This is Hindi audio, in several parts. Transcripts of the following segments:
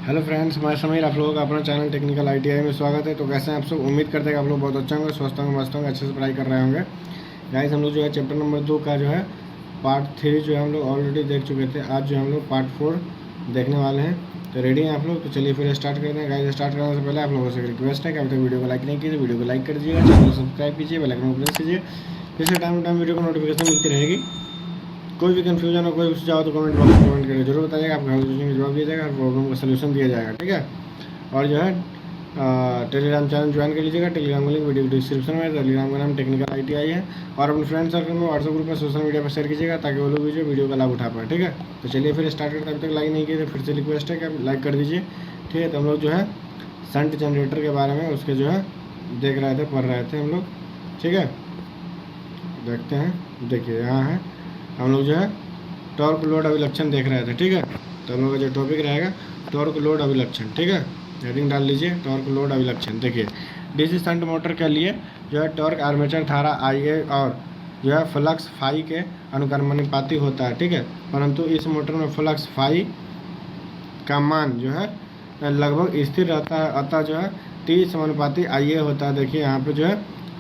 हेलो फ्रेंड्स, मैं समीर, आप लोगों का अपना चैनल टेक्निकल आईटीआई में स्वागत है। तो कैसे हैं आप सब? उम्मीद करते हैं कि आप लोग बहुत अच्छा होंगे, स्वस्थ होंगे, मस्त होंगे, अच्छे से पढ़ाई कर रहे होंगे। गाइस, हम लोग जो है चैप्टर नंबर 2 का जो है पार्ट 3 जो है हम लोग ऑलरेडी देख चुके थे। आज जो हम लोग पार्ट 4 देखने वाले हैं। तो रेडी हैं आप लोग? तो चलिए फिर स्टार्ट करते हैं। गाइस, स्टार्ट करने से पहले आप लोगों से रिक्वेस्ट है कि अभी तक वीडियो को लाइक नहीं कीजिए, वीडियो को लाइक कर दीजिएगा, चैनल को सब्सक्राइब कीजिए, बेल आइकन को प्रेस कीजिए, जिससे टाइम टू टाइम वीडियो को नोटिफिकेशन मिलती रहेगी। कोई भी कन्फ्यूजन हो, कोई भी सुझाव तो कमेंट बॉक्स में कमेंट करके जरूर बताइएगा। आपका हर क्वेश्चन का जवाब दिया जाएगा, हर प्रॉब्लम का सलूशन दिया जाएगा, ठीक है। और जो है टेलीग्राम चैनल ज्वाइन कर लीजिएगा। टेलीग्राम का लिंक वीडियो डिस्क्रिप्शन में। टेलीग्राम का नाम टेक्निकल आईटीआई है। और अपने फ्रेंड सर्कल में, व्हाट्सएप ग्रुप में, सोशल मीडिया पर शेयर कीजिएगा, ताकि वो लोग भी जो वीडियो का लाभ उठा पाए, ठीक है। तो चलिए फिर स्टार्ट करते हैं। अभी तक लाइक नहीं किए तो फिर से रिक्वेस्ट है कि आप लाइक कर दीजिए, ठीक है। तो हम लोग जो है शंट जनरेटर के बारे में उसके जो है देख रहे थे, पढ़ रहे थे हम लोग, ठीक है। देखते हैं, देखिए यहाँ है, हम लोग जो है टॉर्क लोड अभिलक्षण देख रहे थे, ठीक है। तो हम लोग का जो टॉपिक रहेगा टॉर्क लोड अभिलक्षण, ठीक है। हेडिंग डाल लीजिए, टॉर्क लोड अभिलक्षण। देखिए, डीसी शंट मोटर के लिए जो है टॉर्क आर्मेचर धारा IA और जो है फ्लक्स फाई के अनुक्रमानुपाती होता है, ठीक है। परंतु इस मोटर में फ्लक्स फाई का मान जो है लगभग स्थिर रहता है, अतः जो है T समानुपाती IA होता है। देखिए यहाँ पे जो है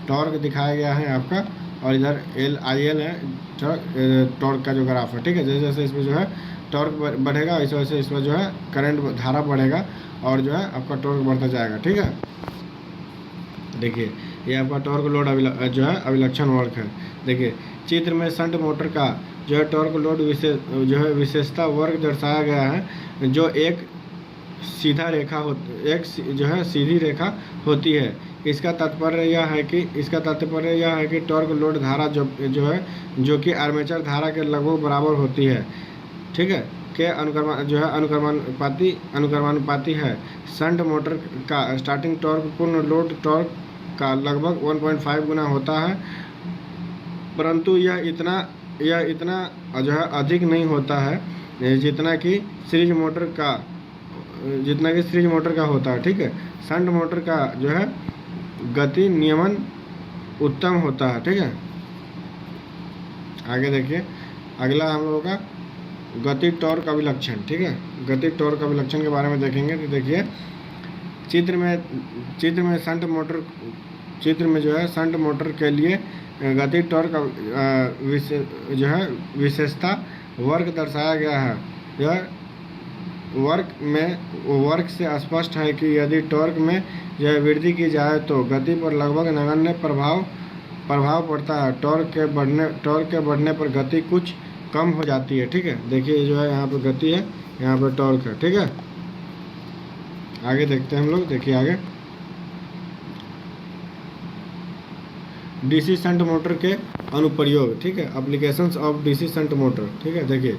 टॉर्क दिखाया गया है आपका, और इधर IL है टॉर्क का जो ग्राफ है, ठीक है। जैसे जैसे इसमें जो है टॉर्क बढ़ेगा, वैसे वैसे इसमें जो है करंट धारा बढ़ेगा और जो है आपका टॉर्क बढ़ता जाएगा, ठीक है। देखिए, ये आपका टॉर्क लोड जो है अभिलक्षण वर्क है। देखिए, चित्र में शंट मोटर का जो है टॉर्क लोड जो है विशेषता वर्ग दर्शाया गया है, जो एक सीधा रेखा जो है सीधी रेखा होती है। इसका तात्पर्य यह है कि टॉर्क लोड धारा जो है जो कि आर्मेचर धारा के लगभग बराबर होती है, ठीक है, के अनुक्रमानुपाती है। शंट मोटर का स्टार्टिंग टॉर्क पूर्ण लोड टॉर्क का लगभग 1.5 गुना होता है, परंतु यह इतना जो है अधिक नहीं होता है जितना कि सीरीज मोटर का होता है, ठीक है। शंट मोटर का जो है गति नियमन उत्तम होता है, ठीक है। आगे देखिए, अगला हम लोगों का गति टॉर्क अभिलक्षण, ठीक है। गति टॉर्क अभिलक्षण के बारे में देखेंगे। तो देखिए, चित्र में जो है शंट मोटर के लिए गति टॉर्क जो है विशेषता वर्ग दर्शाया गया है। यह वर्क से स्पष्ट है कि यदि टॉर्क में जो है वृद्धि की जाए तो गति पर लगभग नगण्य प्रभाव पड़ता है। टॉर्क के बढ़ने पर गति कुछ कम हो जाती है, ठीक है। देखिए, जो है यहाँ पर गति है, यहाँ पर टॉर्क है, ठीक है। आगे देखते हैं हम लोग। देखिए आगे, डीसी शंट मोटर के अनुप्रयोग, ठीक है। Applications of DC shunt motor, ठीक है। देखिए,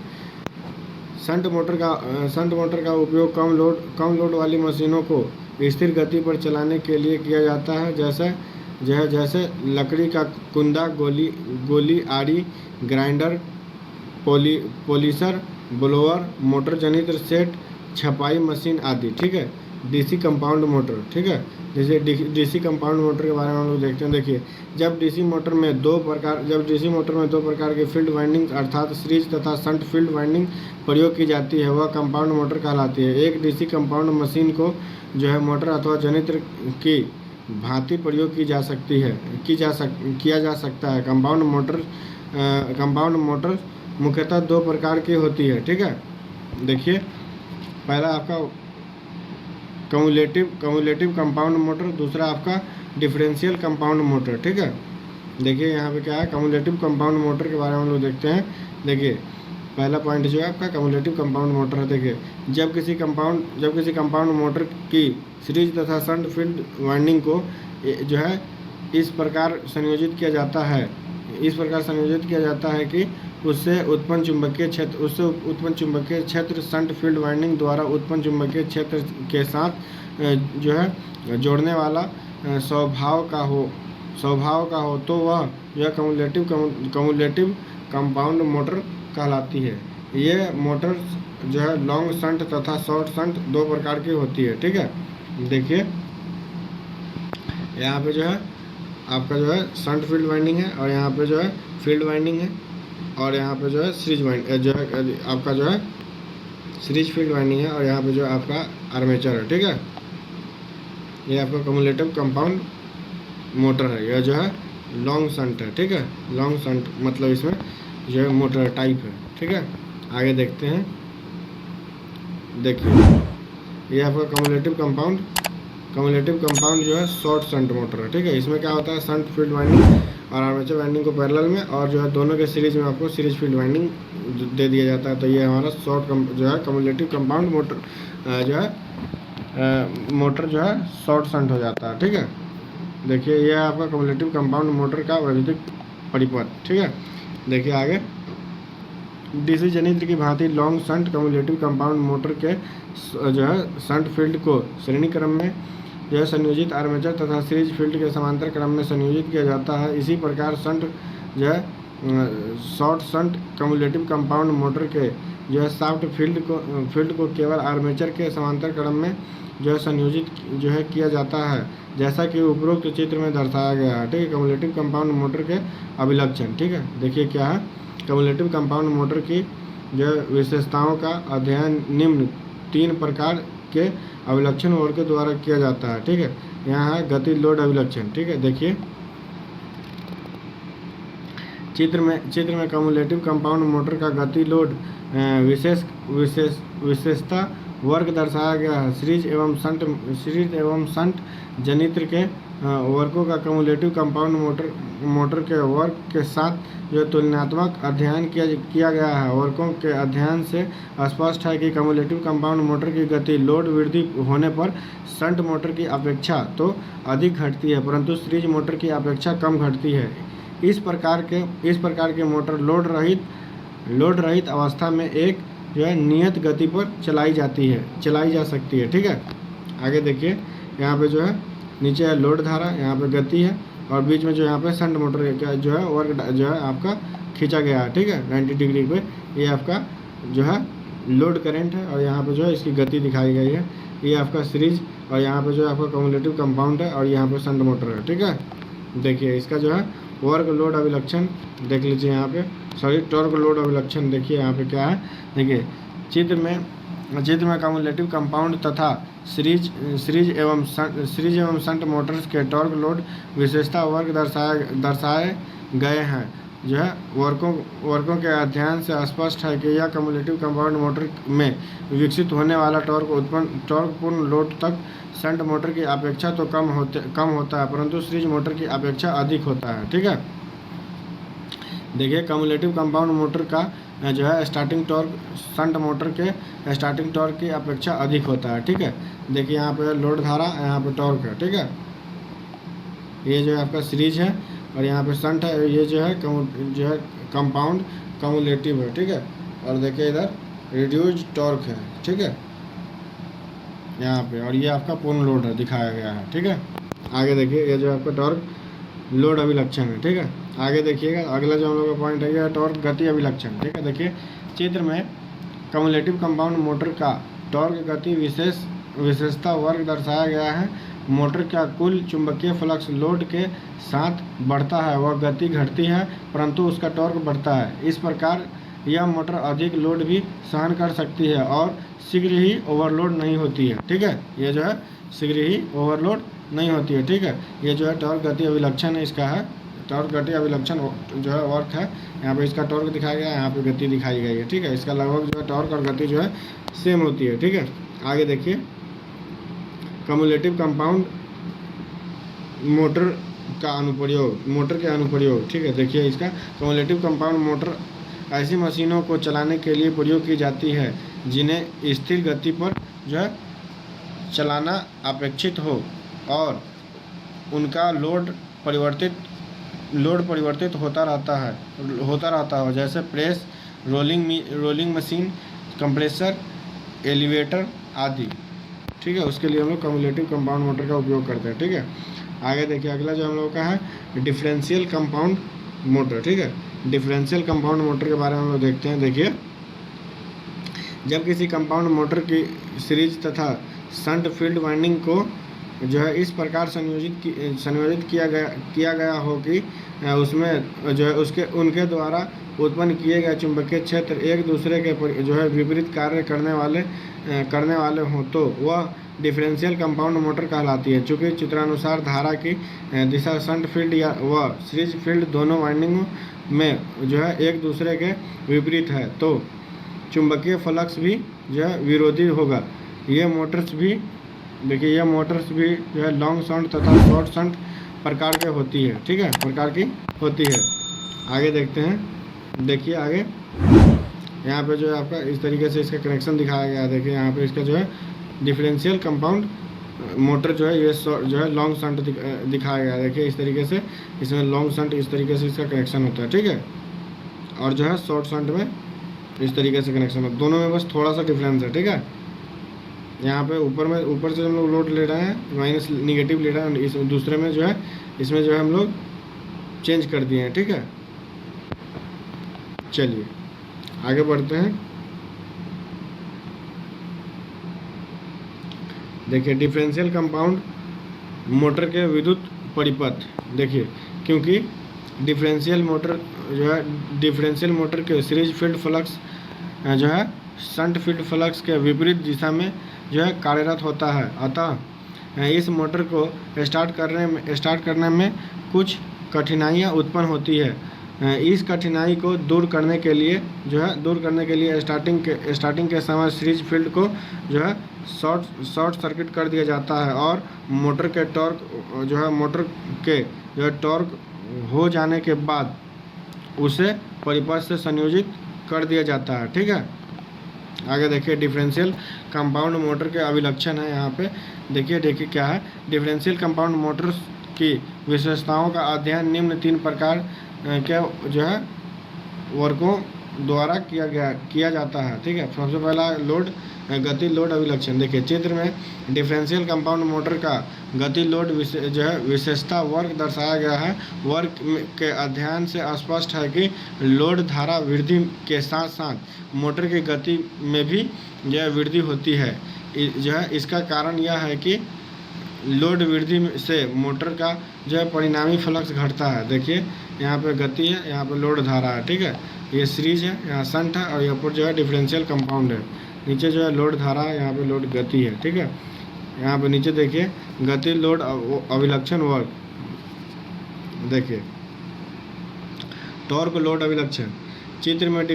शंट मोटर का उपयोग कम लोड वाली मशीनों को स्थिर गति पर चलाने के लिए किया जाता है, जैसे लकड़ी का कुंदा, गोली आरी, ग्राइंडर, पॉलिशर, ब्लोअर, मोटर जनित्र सेट, छपाई मशीन आदि, ठीक है। डीसी कंपाउंड मोटर, ठीक है। जैसे डीसी कंपाउंड मोटर के बारे में हम लोग देखते हैं। देखिए, जब डीसी मोटर में दो प्रकार के फील्ड वाइंडिंग अर्थात सीरीज तथा शंट फील्ड वाइंडिंग प्रयोग की जाती है, वह कंपाउंड मोटर कहलाती है। एक डीसी कंपाउंड मशीन को जो है मोटर अथवा जनित्र की भांति प्रयोग किया जा सकता है। कंपाउंड मोटर मुख्यतः दो प्रकार की होती है, ठीक है। देखिए, पहला आपका कम्युलेटिव कंपाउंड मोटर, दूसरा आपका डिफरेंशियल कंपाउंड मोटर, ठीक है। देखिए यहाँ पे क्या है, कम्युलेटिव कंपाउंड मोटर के बारे में हम लोग देखते हैं। देखिए, पहला पॉइंट जो है आपका कम्युलेटिव कंपाउंड मोटर है। देखिए, जब किसी कंपाउंड मोटर की सीरीज तथा शंट फील्ड वाइंडिंग को जो है इस प्रकार संयोजित किया जाता है कि उससे उत्पन्न चुंबकीय क्षेत्र शंट फील्ड वाइंडिंग द्वारा उत्पन्न चुंबकीय क्षेत्र के साथ जो है जोड़ने वाला स्वभाव का हो तो वह यह कम्युलेटिव कंपाउंड मोटर कहलाती है। ये मोटर जो है लॉन्ग शंट तथा शॉर्ट शंट दो प्रकार की होती है, ठीक है। देखिए, यहाँ पे जो है आपका जो है शंट फील्ड वाइंडिंग है, और यहाँ पे जो है फील्ड वाइंडिंग है, और यहाँ पे जो है सीरीज वाइंड जो है आपका जो है सीरीज फील्ड वाइंडिंग है और यहाँ पे जो आपका आर्मेचर है, ठीक है। ये आपका कम्युलेटिव कंपाउंड मोटर है, यह जो है लॉन्ग शंट है, ठीक है। लॉन्ग शंट मतलब इसमें जो है मोटर टाइप है, ठीक है। आगे देखते हैं, देखिए ये आपका कम्युलेटिव कंपाउंड जो है शॉर्ट शंट मोटर है, ठीक है। इसमें क्या होता है, शंट फील्ड वाइंडिंग और आर्मेचर वाइंडिंग को पैरेलल में और जो है दोनों के सीरीज में आपको सीरीज फील्ड वाइंडिंग दे दिया जाता है। तो ये हमारा जो है कम्युलेटिव कंपाउंड मोटर जो है मोटर जो है शॉर्ट शंट हो जाता है, ठीक है। देखिए ये आपका कम्युलेटिव कंपाउंड मोटर का वैद्युतिक परिपथ, ठीक है। देखिए आगे, डीसी जनित्र की भांति long shunt cumulative compound motor के जो है शंट फील्ड को श्रेणी क्रम में जो है संयोजित आर्मेचर तथा सीरीज फील्ड के समांतर क्रम में संयोजित किया जाता है। इसी प्रकार शंट जो है short shunt cumulative compound motor के जो है शाफ्ट फील्ड को केवल आर्मेचर के समांतर क्रम में जो है संयोजित जो है किया जाता है, जैसा कि उपरोक्त चित्र में दर्शाया गया है, ठीक है। कम्युलेटिव कंपाउंड मोटर के अभिलक्षण, ठीक है। देखिए क्या है, कम्युलेटिव कंपाउंड मोटर की जो विशेषताओं का अध्ययन निम्न 3 प्रकार के अभिलक्षण और के द्वारा किया जाता है, ठीक है। यहाँ है गति लोड अभिलक्षण, ठीक है। देखिए चित्र में कम्युलेटिव कंपाउंड मोटर का गति लोड विशेषता वर्ग दर्शाया गया है। सीरीज एवं शंट जनित्र के वर्गों का कम्युलेटिव कंपाउंड मोटर के वर्ग के साथ जो तुलनात्मक अध्ययन किया गया है। वर्गों के अध्ययन से स्पष्ट है कि कम्युलेटिव कंपाउंड मोटर की गति लोड वृद्धि होने पर शंट मोटर की अपेक्षा तो अधिक घटती है, परंतु सीरीज मोटर की अपेक्षा कम घटती है। इस प्रकार के मोटर लोड रहित अवस्था में एक जो है नियत गति पर चलाई जा सकती है, ठीक है। आगे देखिए, यहाँ पे जो है नीचे है लोड धारा, यहाँ पे गति है और बीच में जो यहाँ पे शंट मोटर का जो है वर्ग जो है आपका खींचा गया है, ठीक है, 90 डिग्री पे। ये आपका जो है लोड करंट है और यहाँ पे जो है इसकी गति दिखाई गई है। ये आपका सीरीज और यहाँ पे जो है आपका कम्युलेटिव कंपाउंड है और यहाँ पे शंट मोटर है, ठीक है। देखिए इसका जो है वर्ग लोड अभिलक्षण देख लीजिए, यहाँ पे टॉर्क लोड अभिलक्षण देखिए यहाँ पे क्या है। देखिए चित्र में कम्युलेटिव कंपाउंड तथा सीरीज एवं शंट मोटर्स के टॉर्क लोड विशेषता वर्ग दर्शाए गए हैं। जो है वर्गों के अध्ययन से स्पष्ट है कि यह कम्युलेटिव कंपाउंड मोटर में विकसित होने वाला टॉर्क पूर्ण लोड तक शंट मोटर की अपेक्षा तो कम होता है, परंतु सीरीज मोटर की अपेक्षा अधिक होता है, ठीक है। देखिए कम्युलेटिव कंपाउंड मोटर का जो है स्टार्टिंग टॉर्क शंट मोटर के स्टार्टिंग टॉर्क की अपेक्षा अधिक होता है, ठीक है। देखिए यहाँ पे लोड धारा, यहाँ पे टॉर्क है, ठीक है। ये जो है आपका सीरीज है और यहाँ पे शंट है, ये जो है कंपाउंड कम्युलेटिव है, ठीक है। और देखिए इधर रिड्यूस्ड टॉर्क है, ठीक है, यहाँ पे, और ये आपका पूर्ण लोड है दिखाया गया है, ठीक है। आगे देखिए ये जो आपका टॉर्क लोड अभिलक्षण है, ठीक है। आगे देखिएगा अगला जो हम लोग का पॉइंट है ये टॉर्क गति अभिलक्षण, ठीक है। देखिए चित्र में कम्युलेटिव कंपाउंड मोटर का टॉर्क गति विशेषता वर्ग दर्शाया गया है। मोटर का कुल चुंबकीय फ्लक्स लोड के साथ बढ़ता है, वह गति घटती है परंतु उसका टॉर्क बढ़ता है। इस प्रकार यह मोटर अधिक लोड भी सहन कर सकती है और शीघ्र ही ओवरलोड नहीं होती है, ठीक है। ये जो है शीघ्र ही ओवरलोड नहीं होती है, ठीक है। ये जो है टॉर्क गति अभिलक्षण है, इसका है टॉर्क गति अभिलक्षण जो है वर्क है। यहाँ पे इसका टॉर्क दिखाया गया है, यहाँ पे गति दिखाई गई है, ठीक है। इसका लगभग जो है टॉर्क और गति जो है सेम होती है, ठीक है। आगे देखिए कम्युलेटिव कंपाउंड मोटर का अनुप्रयोग, मोटर के अनुप्रयोग, ठीक है। देखिए इसका कम्युलेटिव कंपाउंड मोटर ऐसी मशीनों को चलाने के लिए प्रयोग की जाती है जिन्हें स्थिर गति पर जो है चलाना अपेक्षित हो और उनका लोड परिवर्तित होता रहता हो, जैसे press, rolling machine, compressor, elevator आदि, ठीक है। उसके लिए हम लोग कम्युलेटिव कंपाउंड मोटर का उपयोग करते हैं, ठीक है। आगे देखिए अगला जो हम लोग का है डिफरेंशियल कंपाउंड मोटर, ठीक है। डिफरेंशियल कंपाउंड मोटर के बारे में हम लोग देखते हैं। देखिए जब किसी कंपाउंड मोटर की सीरीज तथा शंट फील्ड वाइंडिंग को जो है इस प्रकार संयोजित किया गया हो कि उसमें जो है उनके द्वारा उत्पन्न किए गए चुंबकीय क्षेत्र एक दूसरे के जो है विपरीत कार्य करने वाले हों तो वह डिफरेंशियल कंपाउंड मोटर कहलाती है। चूँकि चित्रानुसार धारा की दिशा शंट फील्ड या व सीरीज फील्ड दोनों वाइंडिंगों में जो है एक दूसरे के विपरीत है तो चुंबकीय फ्लक्स भी जो है विरोधी होगा। ये मोटर्स भी देखिए, यह मोटर्स भी जो है लॉन्ग शंट तथा शॉर्ट शंट प्रकार के होती है, ठीक है, प्रकार की होती है। आगे देखते हैं, देखिए आगे यहाँ पे जो है आपका इस तरीके से इसका कनेक्शन दिखाया गया है। देखिए यहाँ पे इसका जो है डिफरेंशियल कंपाउंड मोटर जो है ये जो है लॉन्ग शंट दिखाया गया है। देखिए इस तरीके से इसमें लॉन्ग शंट इस तरीके से इसका कनेक्शन होता है, ठीक है, और जो है शॉर्ट शंट में इस तरीके से कनेक्शन होता है। दोनों में बस थोड़ा सा डिफरेंस है, ठीक है। यहाँ पे ऊपर से हम लोग लोड ले रहे हैं, माइनस निगेटिव ले रहे हैं, इस दूसरे में जो है इसमें जो है हम लोग चेंज कर दिए हैं, ठीक है। चलिए आगे बढ़ते हैं। देखिए डिफरेंशियल कंपाउंड मोटर के विद्युत परिपथ, देखिए क्योंकि डिफरेंशियल मोटर के सीरीज फील्ड फ्लक्स जो है शंट फील्ड फ्लक्स के विपरीत दिशा में जो है कार्यरत होता है, अतः इस मोटर को स्टार्ट करने में कुछ कठिनाइयाँ उत्पन्न होती है। इस कठिनाई को दूर करने के लिए स्टार्टिंग के समय सीरीज फील्ड को जो है शॉर्ट सर्किट कर दिया जाता है और मोटर के टॉर्क हो जाने के बाद उसे परिपथ से संयोजित कर दिया जाता है, ठीक है। आगे देखिए डिफरेंशियल कंपाउंड मोटर के अभिलक्षण है। यहाँ पे देखिए क्या है, डिफरेंशियल कंपाउंड मोटर्स की विशेषताओं का अध्ययन निम्न 3 प्रकार के जो है वर्गों द्वारा किया जाता है, ठीक है। सबसे पहला गति लोड अभिलक्षण। देखिए चित्र में डिफरेंशियल कंपाउंड मोटर का गति लोड जो है विशेषता वर्ग दर्शाया गया है। वर्ग के अध्ययन से स्पष्ट है कि लोड धारा वृद्धि के साथ साथ मोटर की गति में भी जो है वृद्धि होती है। जो है इसका कारण यह है कि लोड वृद्धि से मोटर का जो है परिणामी फ्लक्स घटता है। देखिए यहाँ पे गति है, यहाँ पे लोड धारा है, ठीक है। ये सीरीज है, यहाँ शंट है और यहाँ पर जो है डिफरेंशियल कंपाउंड है। नीचे जो है लोड धारा है, यहाँ पे लोड गति है, ठीक है। यहाँ पे नीचे देखिए गति लोड अभिलक्षण वर्ग। देखिए टॉर्क लोड अभिलक्षण। चित्र में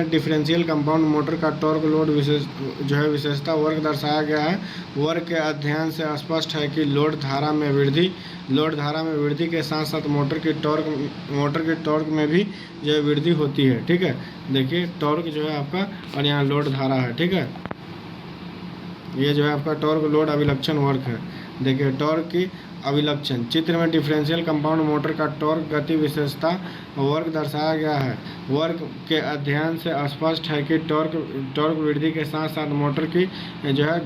डिफरेंशियल कंपाउंड मोटर का टॉर्क लोड विशेषता वर्ग दर्शाया गया है। वर्ग के अध्ययन से स्पष्ट है कि लोड धारा में वृद्धि के साथ साथ मोटर की टॉर्क में भी जो है वृद्धि होती है, ठीक है। देखिए टॉर्क जो है आपका और यहाँ लोड धारा है, ठीक है। ये जो है आपका टॉर्क लोड अभिलक्षण वर्ग है। देखिए टॉर्क की अभिलक्षण। चित्र में डिफरेंशियल कंपाउंड मोटर का टॉर्क गति विशेषता वर्ग दर्शाया गया है। वर्ग के अध्ययन से स्पष्ट है कि टॉर्क वृद्धि के साथ साथ मोटर की जो है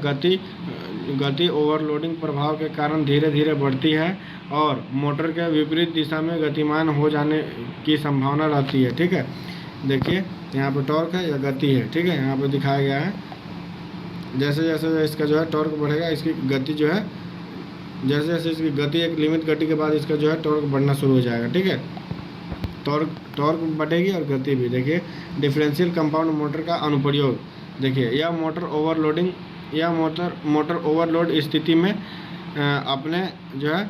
गति ओवरलोडिंग प्रभाव के कारण धीरे धीरे बढ़ती है और मोटर के विपरीत दिशा में गतिमान हो जाने की संभावना रहती है, ठीक है। देखिए यहाँ पर टॉर्क है या गति है, ठीक है, यहाँ पर दिखाया गया है। जैसे जैसे इसका जो है टॉर्क बढ़ेगा, इसकी गति जो है जैसे इसकी गति एक लिमिट गति के बाद इसका जो है टॉर्क बढ़ना शुरू हो जाएगा, ठीक है। टॉर्क बढ़ेगी और गति भी। देखिए डिफरेंशियल कंपाउंड मोटर का अनुप्रयोग। देखिए यह मोटर ओवरलोड स्थिति में अपने जो है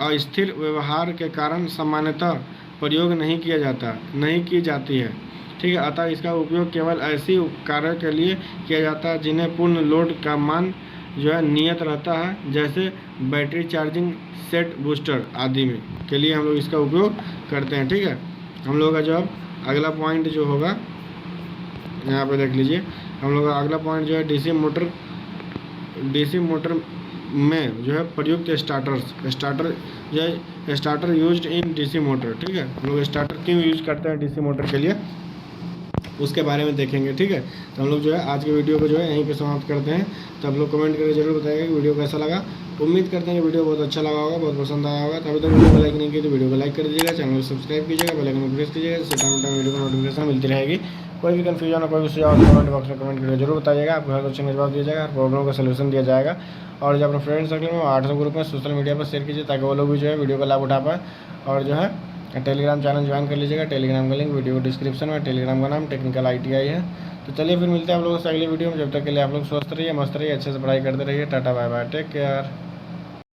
अस्थिर व्यवहार के कारण सामान्यतः प्रयोग नहीं की जाती है, ठीक है। अतः इसका उपयोग केवल ऐसी कार्य के लिए किया जाता है जिन्हें पूर्ण लोड का मान जो है नियत रहता है, जैसे बैटरी चार्जिंग सेट बूस्टर आदि में के लिए हम लोग इसका उपयोग करते हैं, ठीक है। हम लोग का जो अब अगला पॉइंट जो होगा यहाँ पे देख लीजिए, हम लोग का अगला पॉइंट जो है डीसी मोटर में जो है प्रयुक्त starter used in DC motor, ठीक है। हम लोग स्टार्टर क्यों यूज करते हैं डीसी मोटर के लिए उसके बारे में देखेंगे, ठीक है। तो हम लोग जो है आज के वीडियो को जो है यहीं पे समाप्त करते हैं। तो आप लोग कमेंट करके जरूर बताइएगा कि वीडियो कैसा लगा। उम्मीद करते हैं कि वीडियो बहुत अच्छा लगा होगा, बहुत पसंद आया होगा। तो अभी तक वीडियो को लाइक नहीं किया तो वीडियो को लाइक कर दीजिएगा, चैनल को सब्सक्राइब कीजिएगा, बेल आइकन को प्रेस कीजिएगा, जिससे टाइम वीडियो को नोटिफिकेशन मिलती रहेगी। कोई भी कन्फ्यूजन हो, कोई भी सुझाव कमेंट बॉक्स में कमेंट करके जरूर बताइएगा। आपको हर क्वेश्चन का जवाब दिया जाएगा, हर प्रॉब्लम का सलूशन दिया जाएगा। और जो अपने फ्रेंड सर्कल में 800 ग्रुप में सोशल मीडिया पर शेयर कीजिए ताकि वो लोग भी जो है वीडियो का लाभ उठा पाए और जो है टेलीग्राम चैनल ज्वाइन कर लीजिएगा। टेलीग्राम का लिंक वीडियो डिस्क्रिप्शन में। टेलीग्राम का नाम टेक्निकल ITI है। तो चलिए फिर मिलते हैं आप लोगों से अगली वीडियो में। जब तक के लिए आप लोग स्वस्थ रहिए, मस्त रहिए, अच्छे से पढ़ाई करते रहिए। Tata bye bye, take care.